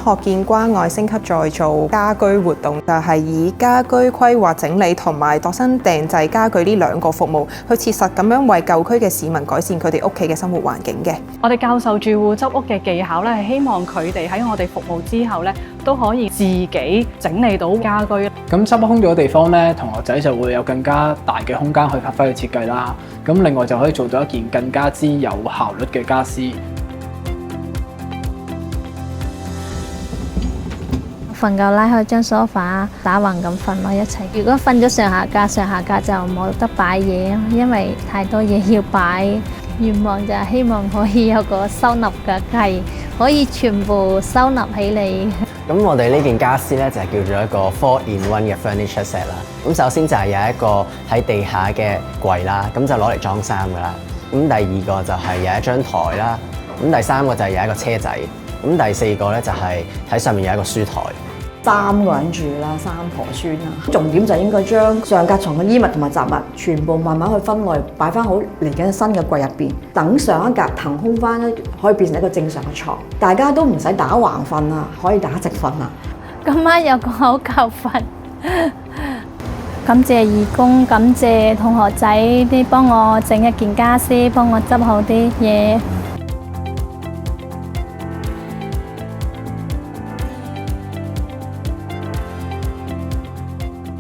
學建關愛升級再造家居活動，就係以家居規劃整理同埋度身訂製家具呢兩個服務，去切實咁樣為舊區嘅市民改善佢哋屋企嘅生活環境嘅。我哋教授住戶執屋嘅技巧咧，係希望佢哋喺我哋服務之後咧，都可以自己整理到家居。咁執空咗嘅地方咧，同學仔就會有更加大嘅空間去發揮佢設計啦。咁另外就可以做到一件更加之有效率嘅家私。瞓覺拉開張梳化打橫咁瞓咯一齊。如果瞓咗上下格就冇得擺嘢，因為太多嘢要擺。願望就係希望可以有個收納嘅櫃，可以全部收納起嚟。咁我哋呢件家私咧就係叫做一個 4-in-1 嘅 furniture set 啦。咁首先就係有一個喺地下嘅櫃啦，咁就攞嚟裝衫噶啦。咁第二個就係有一張台啦。咁第三個就係有一個車仔。咁第四個咧就係喺上面有一個書台。3個人住啦，3婆孫啦。重點就應該將上格床嘅衣物同埋雜物全部慢慢去分類，擺翻好嚟緊新嘅櫃入邊。等上一格騰空翻咧，可以變成一個正常嘅床，大家都唔使打橫瞓啊，可以打直瞓啊。今晚有個好覺瞓，感謝義工，感謝同學仔啲幫我整一件家私，幫我執好啲嘢。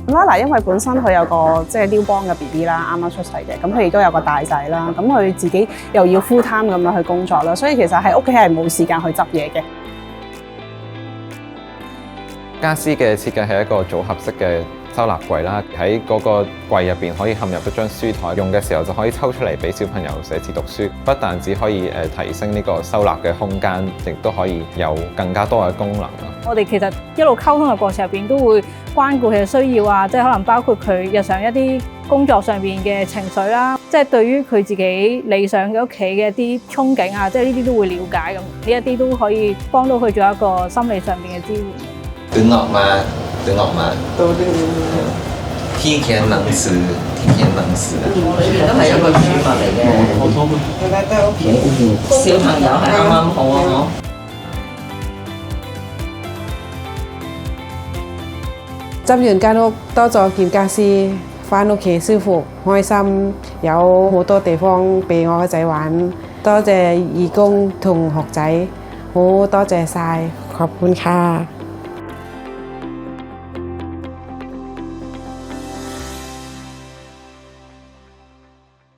Lala 因為本身佢有個即係 newborn 嘅 BB 啦，啱啱出世嘅，咁佢亦都有個大仔啦，咁佢自己又要 full time 咁樣去工作啦，所以其實喺屋企係冇時間去執嘢嘅。家私嘅設計係一個組合式嘅收納櫃啦，喺嗰個櫃入邊可以嵌入一張書台，用嘅時候就可以抽出嚟俾小朋友寫字讀書，不但只可以提升呢個收納嘅空間，亦都可以有更加多嘅功能。我哋其實一路溝通嘅過程入邊都會關顧佢嘅需要啊，即係可能包括佢日常一啲工作上邊嘅情緒啦，即係對於佢自己理想嘅屋企嘅一啲憧憬啊，即係呢啲都會了解咁，呢一啲都可以幫到佢做一個心理上邊嘅支援。ดึงออกมาที่เขียนหนังสือ裏面都係一個書物嚟嘅，小朋友係啱啱好啊！執完間屋多咗件家私，返屋企舒服開心，有好多地方俾我個仔玩。多謝義工同學仔，好多謝晒，ขอบคุณค่ะ